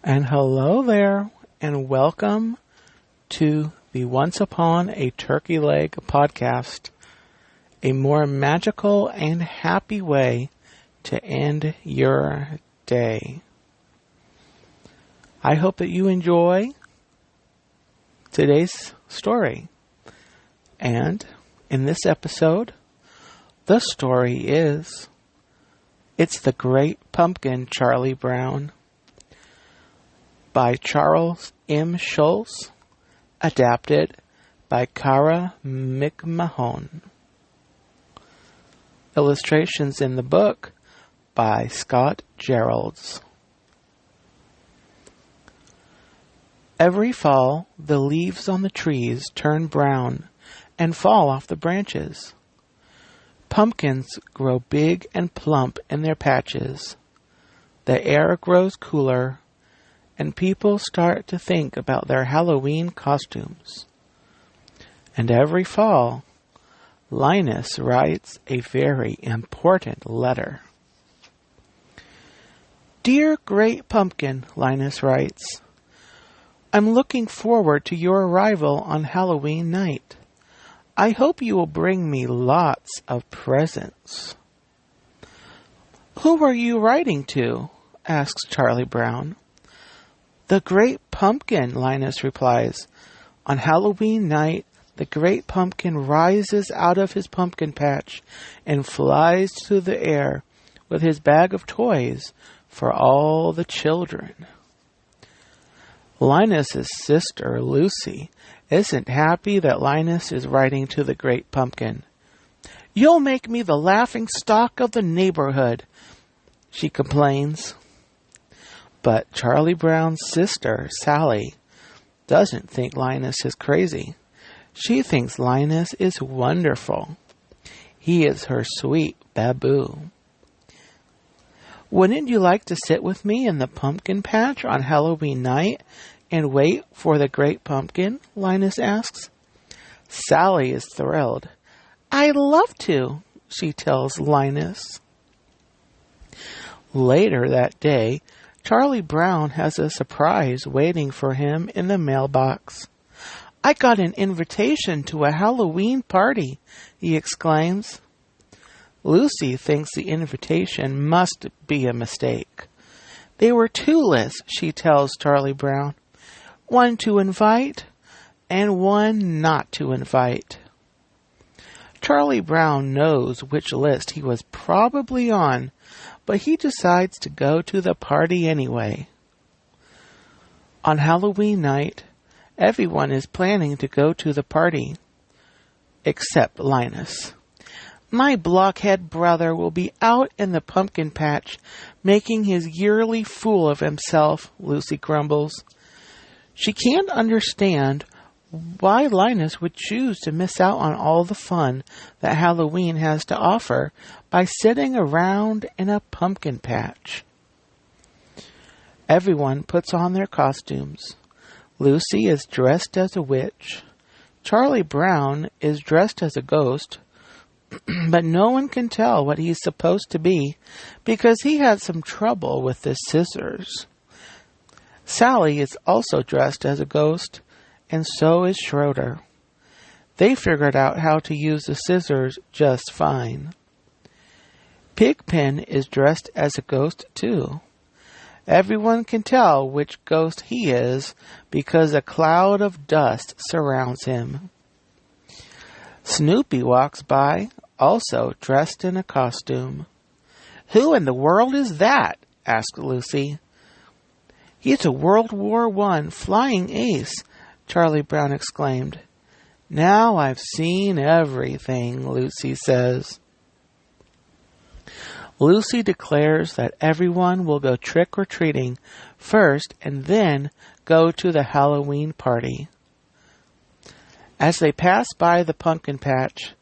And hello there, and welcome to the Once Upon a Turkey Leg podcast, a more magical and happy way to end your day. I hope that you enjoy today's story. And in this episode, the story is It's the Great Pumpkin, Charlie Brown, by Charles M. Schulz, adapted by Kara McMahon. Illustrations in the book by Scott Geralds. Every fall, the leaves on the trees turn brown and fall off the branches. Pumpkins grow big and plump in their patches. The air grows cooler, and people start to think about their Halloween costumes. And every fall, Linus writes a very important letter. Dear Great Pumpkin, Linus writes, I'm looking forward to your arrival on Halloween night. I hope you will bring me lots of presents. Who are you writing to? Asks Charlie Brown. The Great Pumpkin, Linus replies. On Halloween night, the Great Pumpkin rises out of his pumpkin patch and flies through the air with his bag of toys for all the children. Linus's sister, Lucy, isn't happy that Linus is writing to the Great Pumpkin. You'll make me the laughing stock of the neighborhood, she complains. But Charlie Brown's sister, Sally, doesn't think Linus is crazy. She thinks Linus is wonderful. He is her sweet baboo. Wouldn't you like to sit with me in the pumpkin patch on Halloween night and wait for the Great Pumpkin? Linus asks. Sally is thrilled. I'd love to, she tells Linus. Later that day, Charlie Brown has a surprise waiting for him in the mailbox. I got an invitation to a Halloween party, he exclaims. Lucy thinks the invitation must be a mistake. There were two lists, she tells Charlie Brown. One to invite and one not to invite. Charlie Brown knows which list he was probably on, but he decides to go to the party anyway. On Halloween night, everyone is planning to go to the party, except Linus. My blockhead brother will be out in the pumpkin patch, making his yearly fool of himself, Lucy grumbles. She can't understand why Linus would choose to miss out on all the fun that Halloween has to offer by sitting around in a pumpkin patch. Everyone puts on their costumes. Lucy is dressed as a witch. Charlie Brown is dressed as a ghost, but no one can tell what he's supposed to be because he had some trouble with the scissors. Sally is also dressed as a ghost, and so is Schroeder. They figured out how to use the scissors just fine. Pigpen is dressed as a ghost too. Everyone can tell which ghost he is because a cloud of dust surrounds him. Snoopy walks by, also dressed in a costume. Who in the world is that? Asked Lucy. He's a World War I flying ace, Charlie Brown exclaimed. Now I've seen everything, Lucy says. Lucy declares that everyone will go trick-or-treating first and then go to the Halloween party. As they pass by the pumpkin patch,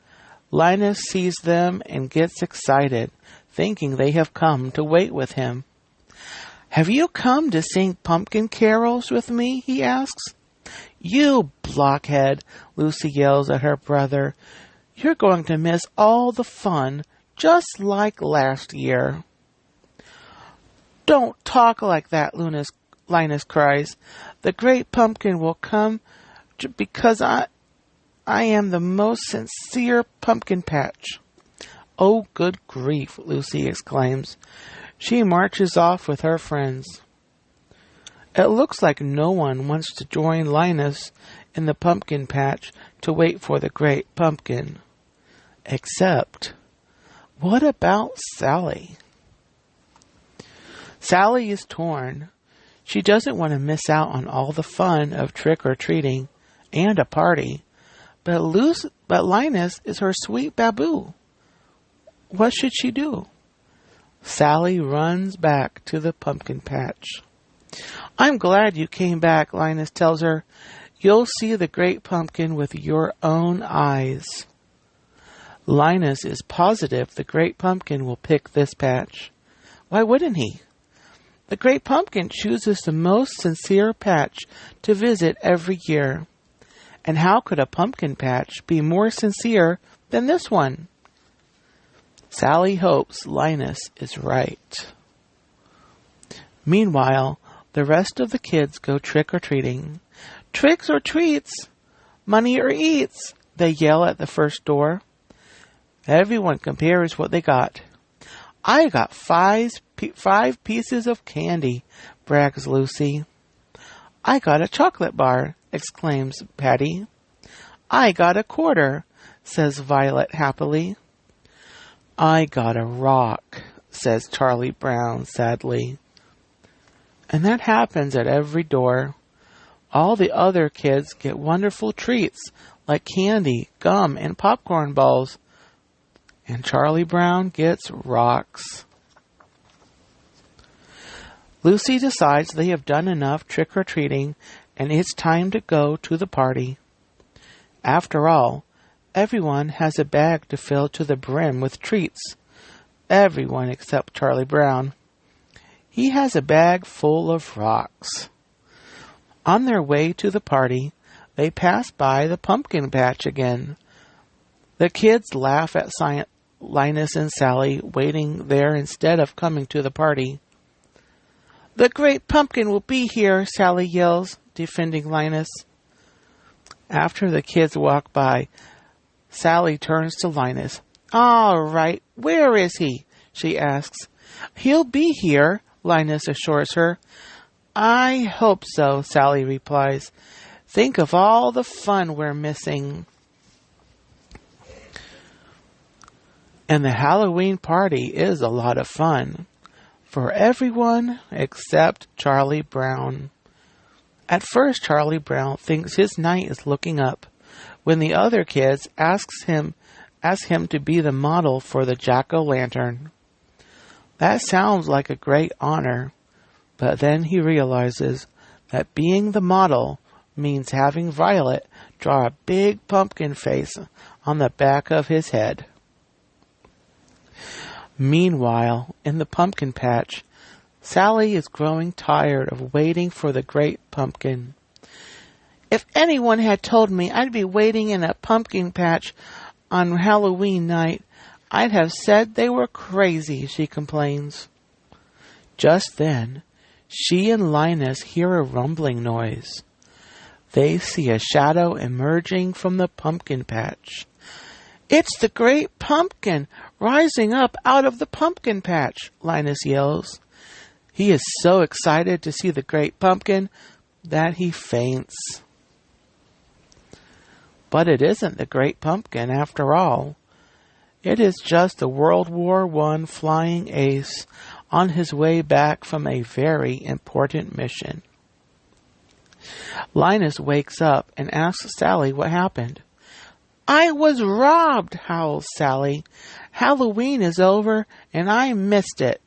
Linus sees them and gets excited, thinking they have come to wait with him. Have you come to sing pumpkin carols with me? He asks. You blockhead, Lucy yells at her brother. You're going to miss all the fun, just like last year. Don't talk like that, Linus cries. The great pumpkin will come because I am the most sincere pumpkin patch. Oh, good grief, Lucy exclaims. She marches off with her friends. It looks like no one wants to join Linus in the pumpkin patch to wait for the great pumpkin. Except, what about Sally? Sally is torn. She doesn't want to miss out on all the fun of trick-or-treating and a party, but Linus is her sweet baboo. What should she do? Sally runs back to the pumpkin patch. I'm glad you came back, Linus tells her. You'll see the great pumpkin with your own eyes. Linus is positive the great pumpkin will pick this patch. Why wouldn't he? The great pumpkin chooses the most sincere patch to visit every year. And how could a pumpkin patch be more sincere than this one? Sally hopes Linus is right. Meanwhile, the rest of the kids go trick-or-treating. Tricks or treats, money or eats, they yell at the first door. Everyone compares what they got. I got five pieces of candy, brags Lucy. I got a chocolate bar, exclaims Patty. I got a quarter, says Violet happily. I got a rock, says Charlie Brown sadly. And that happens at every door. All the other kids get wonderful treats like candy, gum, and popcorn balls. And Charlie Brown gets rocks. Lucy decides they have done enough trick-or-treating and it's time to go to the party. After all, everyone has a bag to fill to the brim with treats. Everyone except Charlie Brown. He has a bag full of rocks. On their way to the party, they pass by the pumpkin patch again. The kids laugh at Linus and Sally waiting there instead of coming to the party. The great pumpkin will be here, Sally yells, defending Linus. After the kids walk by, Sally turns to Linus. All right, where is he? She asks. He'll be here, Linus assures her. I hope so, Sally replies. Think of all the fun we're missing. And the Halloween party is a lot of fun. For everyone except Charlie Brown. At first, Charlie Brown thinks his night is looking up when the other kids ask him to be the model for the jack-o'-lantern. That sounds like a great honor, but then he realizes that being the model means having Violet draw a big pumpkin face on the back of his head. Meanwhile, in the pumpkin patch, Sally is growing tired of waiting for the great pumpkin. If anyone had told me I'd be waiting in a pumpkin patch on Halloween night, I'd have said they were crazy, she complains. Just then, she and Linus hear a rumbling noise. They see a shadow emerging from the pumpkin patch. It's the great pumpkin rising up out of the pumpkin patch, Linus yells. He is so excited to see the great pumpkin that he faints. But it isn't the great pumpkin after all. It is just a World War I flying ace on his way back from a very important mission. Linus wakes up and asks Sally what happened. I was robbed, howls Sally. Halloween is over and I missed it.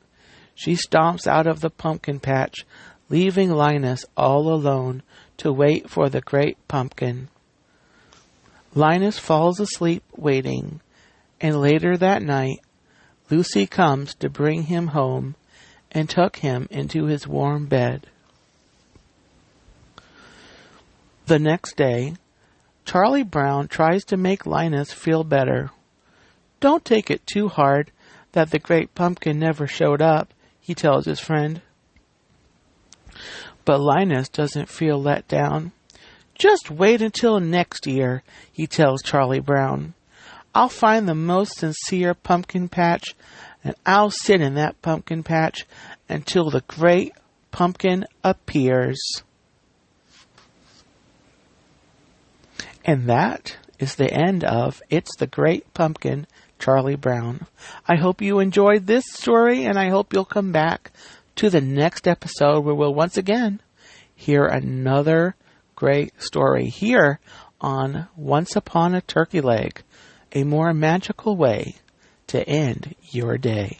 She stomps out of the pumpkin patch, leaving Linus all alone to wait for the great pumpkin. Linus falls asleep waiting, and later that night, Lucy comes to bring him home and tuck him into his warm bed. The next day, Charlie Brown tries to make Linus feel better. Don't take it too hard that the great pumpkin never showed up, he tells his friend. But Linus doesn't feel let down. "Just wait until next year," he tells Charlie Brown. "I'll find the most sincere pumpkin patch, and I'll sit in that pumpkin patch until the great pumpkin appears." And that is the end of It's the Great Pumpkin, Charlie Brown. I hope you enjoyed this story, and I hope you'll come back to the next episode where we'll once again hear another great story here on Once Upon a Turkey Leg, a more magical way to end your day.